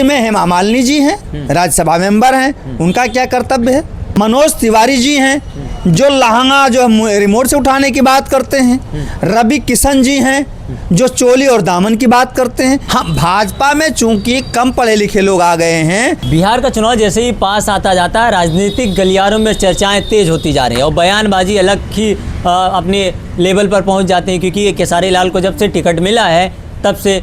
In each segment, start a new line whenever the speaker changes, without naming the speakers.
में हेमा मालिनी जी हैं, राज्यसभा मेंबर हैं, उनका क्या कर्तव्य है। मनोज तिवारी जी हैं जो लहंगा जो रिमोट से उठाने की बात करते हैं। रवि किशन जी हैं जो चोली और दामन की बात करते हैं। हम भाजपा में चूंकि कम पढ़े लिखे लोग आ गए हैं।
बिहार का चुनाव जैसे ही पास आता जाता है, राजनीतिक गलियारों में चर्चाएं तेज होती जा रही हैं और बयानबाजी अलग ही अपने लेवल पर पहुंच जाते हैं, क्योंकि केसारी लाल को जब से टिकट मिला है तब से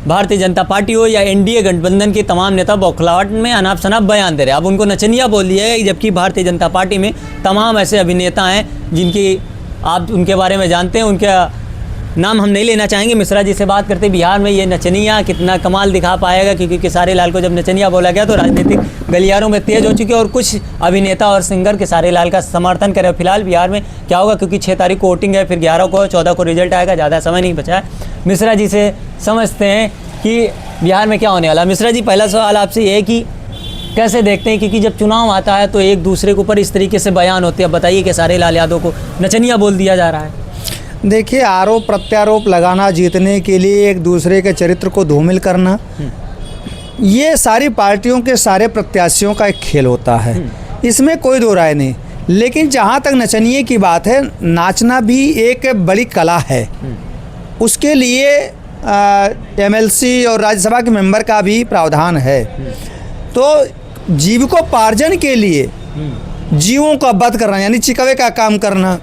भारतीय जनता पार्टी हो या एनडीए गठबंधन के तमाम नेता बौखलाहट में अनाप शनाप बयान दे रहे हैं। अब उनको नचनिया बोल दिया है, जबकि भारतीय जनता पार्टी में तमाम ऐसे अभिनेता हैं जिनकी आप उनके बारे में जानते हैं, उनका नाम हम नहीं लेना चाहेंगे। मिश्रा जी से बात करते बिहार में ये नचनिया कितना कमाल दिखा पाएगा, क्योंकि केसारी लाल को जब नचनिया बोला गया तो राजनीतिक गलियारों में तेज हो चुके और कुछ अभिनेता और सिंगर केसारी लाल का समर्थन करें। फिलहाल बिहार में क्या होगा, क्योंकि 6 तारीख को वोटिंग है, फिर 11 को 14 को रिजल्ट आएगा, ज़्यादा समय नहीं बचा है। मिश्रा जी से समझते हैं कि बिहार में क्या होने वाला। मिश्रा जी, पहला सवाल आपसे ये है कि कैसे देखते हैं, क्योंकि जब चुनाव आता है तो एक दूसरे के ऊपर इस तरीके से बयान होते हैं। बताइए, केसारी लाल यादव को नचनिया बोल दिया जा रहा है।
देखिए, आरोप प्रत्यारोप लगाना जीतने के लिए, एक दूसरे के चरित्र को धूमिल करना, ये सारी पार्टियों के सारे प्रत्याशियों का एक खेल होता है, इसमें कोई दो राय नहीं। लेकिन जहाँ तक नचनिए की बात है, नाचना भी एक बड़ी कला है। उसके लिए एमएलसी और राज्यसभा के मेंबर का भी प्रावधान है। तो जीविकोपार्जन के लिए जीवों का वध करना, यानी चिकवे का काम करना,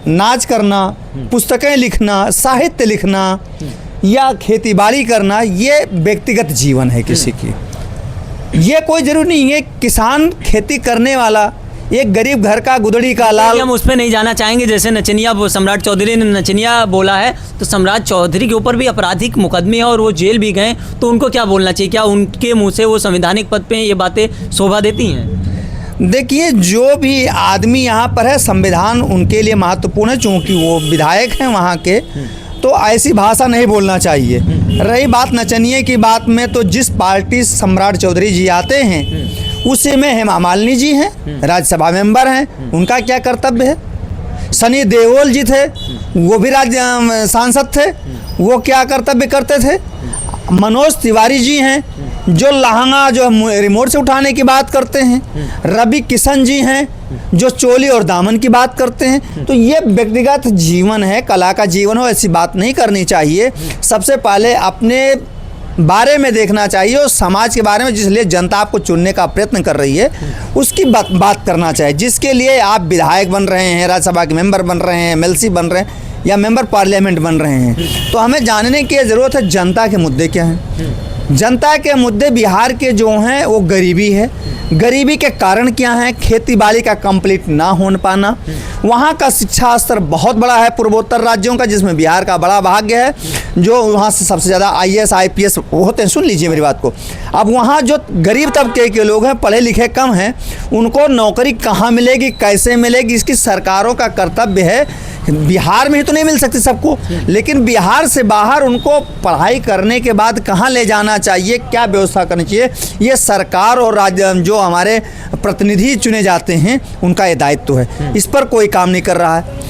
नाच करना, पुस्तकें लिखना, साहित्य लिखना या खेतीबाड़ी करना, ये व्यक्तिगत जीवन है किसी की। ये कोई जरूरी नहीं है किसान खेती करने वाला एक गरीब घर का गुदड़ी का लाल।
हम उस पर नहीं जाना चाहेंगे। जैसे नचनिया सम्राट चौधरी ने नचनिया बोला है, तो सम्राट चौधरी के ऊपर भी आपराधिक मुकदमे हैं और वो जेल भी गए, तो उनको क्या बोलना चाहिए? क्या उनके मुंह से वो संवैधानिक पद पे ये बातें शोभा देती हैं?
देखिए, जो भी आदमी यहाँ पर है, संविधान उनके लिए महत्वपूर्ण है, चूँकि वो विधायक हैं वहाँ के, तो ऐसी भाषा नहीं बोलना चाहिए। रही बात नचनिए की बात में, तो जिस पार्टी सम्राट चौधरी जी आते हैं उसी में हेमा मालिनी जी हैं, राज्यसभा मेंबर हैं, उनका क्या कर्तव्य है। सनी देओल जी थे, वो भी राज्य सांसद थे, वो क्या कर्तव्य करते थे। मनोज तिवारी जी हैं जो लहंगा जो रिमोट से उठाने की बात करते हैं। रवि किशन जी हैं जो चोली और दामन की बात करते हैं। तो ये व्यक्तिगत जीवन है, कला का जीवन हो, ऐसी बात नहीं करनी चाहिए। सबसे पहले अपने बारे में देखना चाहिए और समाज के बारे में, जिसलिए जनता आपको चुनने का प्रयत्न कर रही है, उसकी बात करना चाहिए। जिसके लिए आप विधायक बन रहे हैं, राज्यसभा के मेंबर बन रहे हैं, एमएलसी बन रहे हैं या मेंबर पार्लियामेंट बन रहे हैं, तो हमें जानने की ज़रूरत है जनता के मुद्दे क्या हैं। जनता के मुद्दे बिहार के जो हैं वो गरीबी है। गरीबी के कारण क्या है? खेती बाड़ी का कंप्लीट ना हो पाना। वहाँ का शिक्षा स्तर बहुत बड़ा है पूर्वोत्तर राज्यों का, जिसमें बिहार का बड़ा भाग्य है, जो वहाँ से सबसे ज़्यादा IAS IPS होते हैं। सुन लीजिए मेरी बात को। अब वहाँ जो गरीब तबके के लोग हैं, पढ़े लिखे कम हैं, उनको नौकरी कहाँ मिलेगी, कैसे मिलेगी, इसकी सरकारों का कर्तव्य है। बिहार में ही तो नहीं मिल सकती सबको, लेकिन बिहार से बाहर उनको पढ़ाई करने के बाद कहाँ ले जाना चाहिए, क्या व्यवस्था करनी चाहिए, ये सरकार और राज्य जो हमारे प्रतिनिधि चुने जाते हैं उनका ये दायित्व है। इस पर कोई काम नहीं कर रहा है।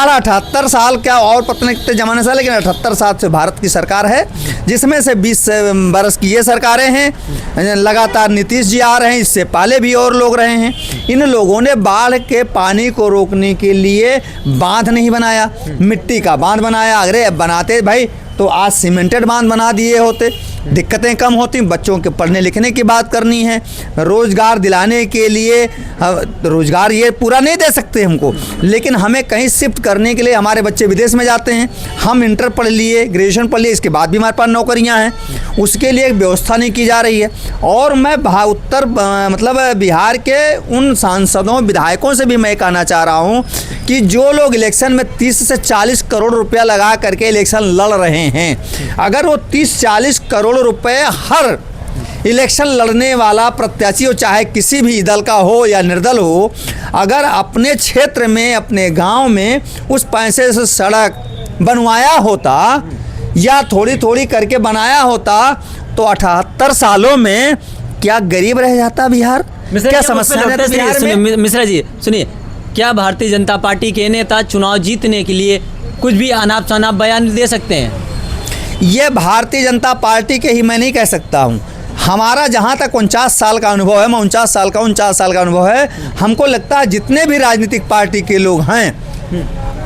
78 साल क्या और पता नहीं कितने ज़माने से, लेकिन 78 साल से भारत की सरकार है, जिसमें से 20 बरस की ये सरकारें हैं। लगातार नीतीश जी आ रहे हैं, इससे पहले भी और लोग रहे हैं। इन लोगों ने बाढ़ के पानी को रोकने के लिए बांध नहीं बनाया, मिट्टी का बांध बनाया। अगर बनाते भाई तो आज सीमेंटेड बांध बना दिए होते, दिक्कतें कम होती। बच्चों के पढ़ने लिखने की बात करनी है, रोज़गार दिलाने के लिए, रोज़गार ये पूरा नहीं दे सकते हमको, लेकिन हमें कहीं शिफ्ट करने के लिए हमारे बच्चे विदेश में जाते हैं। हम इंटर पढ़ लिए, ग्रेजुएशन पढ़ लिए, इसके बाद भी हमारे पास नौकरियां हैं, उसके लिए एक व्यवस्था नहीं की जा रही है। और मैं मतलब बिहार के उन सांसदों विधायकों से भी मैं कहना चाह रहा हूँ कि जो लोग इलेक्शन में 30 से 40 करोड़ रुपया लगा करके इलेक्शन लड़ रहे हैं, अगर वो 30-40 करोड़ रुपए हर इलेक्शन लड़ने वाला प्रत्याशी हो, चाहे किसी भी दल का हो या निर्दल हो, अगर अपने क्षेत्र में, अपने गांव में उस पैसे से सड़क बनवाया होता या थोड़ी थोड़ी करके बनाया होता, तो 78 सालों में क्या गरीब रह जाता बिहार? क्या समस्या है बिहार में?
मिश्रा जी सुनिए, क्या भारतीय जनता पार्टी के नेता चुनाव जीतने के लिए कुछ भी अनाप शनाप बयान दे सकते हैं?
ये भारतीय जनता पार्टी के ही मैं नहीं कह सकता हूँ, हमारा जहाँ तक 49 साल का अनुभव है, मैं 49 साल का अनुभव है, हमको लगता है जितने भी राजनीतिक पार्टी के लोग हैं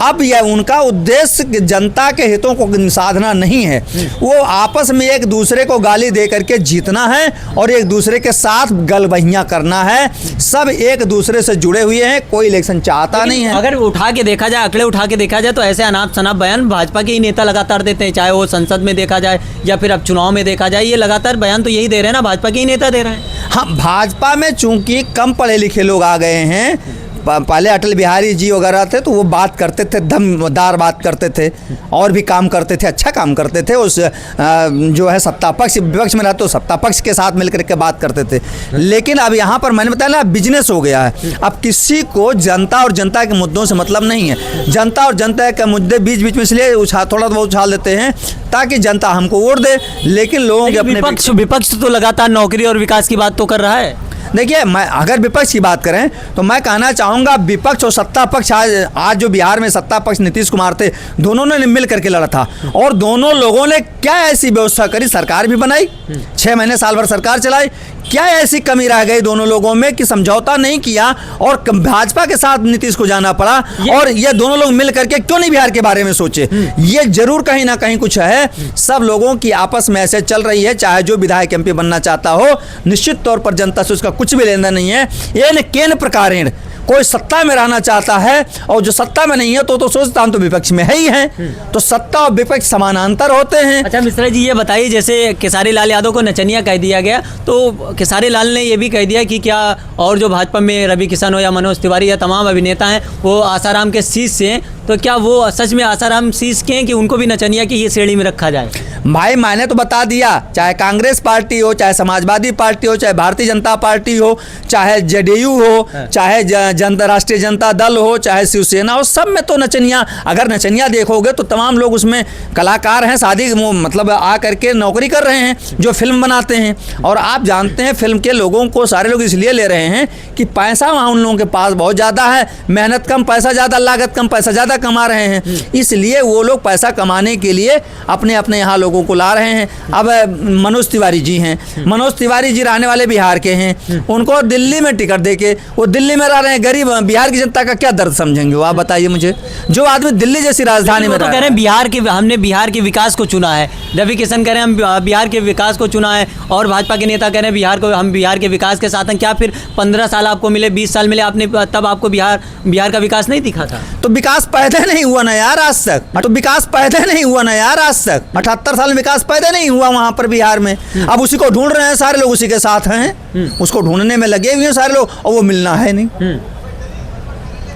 अब यह उनका उद्देश्य जनता के हितों को साधना नहीं है, वो आपस में एक दूसरे को गाली दे करके जीतना है और एक दूसरे के साथ गलबहियाँ करना है। सब एक दूसरे से जुड़े हुए हैं, कोई इलेक्शन चाहता नहीं है।
अगर उठा के देखा जाए, आंकड़े उठा के देखा जाए तो ऐसे अनाप शनाप बयान भाजपा के ही नेता लगातार देते हैं, चाहे वो संसद में देखा जाए या फिर अब चुनाव में देखा जाए, ये लगातार बयान तो यही दे रहे हैं ना, भाजपा के ही नेता दे रहे हैं।
हाँ, भाजपा में चूंकि कम पढ़े लिखे लोग आ गए हैं, पहले अटल बिहारी जी वगैरह थे तो वो बात करते थे, दमदार बात करते थे और भी काम करते थे, अच्छा काम करते थे। उस जो है सत्ता पक्ष विपक्ष में रहते तो सत्ता पक्ष के साथ मिलकर के बात करते थे। लेकिन अब यहाँ पर मैंने बताया ना, बिजनेस हो गया है। अब किसी को जनता और जनता के मुद्दों से मतलब नहीं है। जनता और जनता के मुद्दे बीच बीच में इसलिए थोड़ा बहुत उछाल देते हैं ताकि जनता हमको वोट दे, लेकिन लोगों के अपने
विपक्ष तो लगातार नौकरी और विकास की बात तो कर रहा है।
देखिए, मैं अगर विपक्ष की बात करें तो मैं कहना चाहूँगा विपक्ष और सत्ता पक्ष आज जो बिहार में सत्ता पक्ष नीतीश कुमार थे, दोनों ने मिल करके लड़ा था और दोनों लोगों ने क्या ऐसी व्यवस्था करी, सरकार भी बनाई, 6 महीने साल भर सरकार चलाई। क्या ऐसी कमी रह गई दोनों लोगों में कि समझौता नहीं किया और भाजपा के साथ नीतीश को जाना पड़ा? और ये दोनों लोग मिल करके क्यों नहीं बिहार के बारे में सोचे? ये जरूर कहीं ना कहीं कुछ है। सब लोगों की आपस में ऐसे चल रही है, चाहे जो विधायक एमपी बनना चाहता हो, निश्चित तौर पर जनता से उसका कुछ भी लेना नहीं है। ये न केन प्रकारेण कोई सत्ता में रहना चाहता है और जो सत्ता में नहीं है तो सोचता हम तो विपक्ष में है ही हैं। तो सत्ता और विपक्ष समानांतर होते हैं।
अच्छा मिश्रा जी, ये बताइए, जैसे केसारी लाल यादव को नचनिया कह दिया गया, तो केसारी लाल ने ये भी कह दिया कि क्या और जो भाजपा में रवि किशन हो या मनोज तिवारी या तमाम अभिनेता हैं वो आसाराम के शीश से हैं, तो क्या वो सच में आसाराम शीश के हैं कि उनको भी नचनिया की ये श्रेणी में रखा जाए?
भाई मैंने तो बता दिया, चाहे कांग्रेस पार्टी हो, चाहे समाजवादी पार्टी हो, चाहे भारतीय जनता पार्टी हो, चाहे जेडीयू हो, चाहे राष्ट्रीय जनता दल हो, चाहे शिवसेना हो, सब में तो नचनिया। अगर नचनिया देखोगे तो तमाम लोग उसमें कलाकार हैं, शादी मतलब आ करके नौकरी कर रहे हैं, जो फिल्म बनाते हैं। और आप जानते हैं फिल्म के लोगों को सारे लोग इसलिए ले रहे हैं कि पैसा वहाँ उन लोगों के पास बहुत ज़्यादा है, मेहनत कम पैसा ज़्यादा, लागत कम पैसा ज़्यादा कमा रहे हैं, इसलिए वो लोग पैसा कमाने के लिए अपने अपने यहाँ लोगों को ला रहे हैं। अब मनोज तिवारी जी हैं, मनोज तिवारी जी रहने वाले बिहार के हैं, उनको दिल्ली में टिकट देके वो दिल्ली में रह रहे हैं। गरीब बिहार की जनता का क्या दर्द समझेंगे वो, आप बताइए मुझे। जो आदमी दिल्ली जैसी राजधानी में
तो कह रहे हैं हमने बिहार के विकास को चुना है, रवि किशन कह रहे हैं हम बिहार के विकास को चुना है, और भाजपा के नेता कह रहे हैं हम बिहार के विकास के साथ हैं। क्या फिर 15 साल आपको मिले, 20 साल मिले, आपने तब आपको बिहार का विकास नहीं दिखा था?
तो विकास पैदा नहीं हुआ ना यार आज तक, तो विकास पैदा नहीं हुआ ना यार आज तक। 78 साल में विकास पैदा नहीं हुआ वहां पर बिहार में। अब उसी को ढूंढ रहे हैं, सारे लोग उसी के साथ हैं, उसको ढूंढने में लगे हुए हैं सारे लोग, और वो मिलना है नहीं।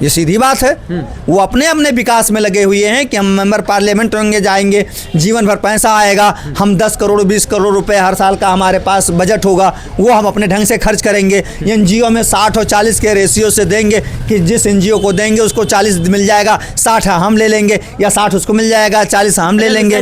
ये सीधी बात है। वो अपने अपने विकास में लगे हुए हैं कि हम मेंबर पार्लियामेंट होंगे, जाएंगे, जीवन भर पैसा आएगा, हम 10 करोड़ 20 करोड़ रुपए हर साल का हमारे पास बजट होगा, वो हम अपने ढंग से खर्च करेंगे। एनजीओ में 60 और 40 के रेशियो से देंगे कि जिस एनजीओ को देंगे उसको 40 मिल जाएगा, 60 हम ले लेंगे, या 60 उसको मिल जाएगा, 40 हम ले लेंगे।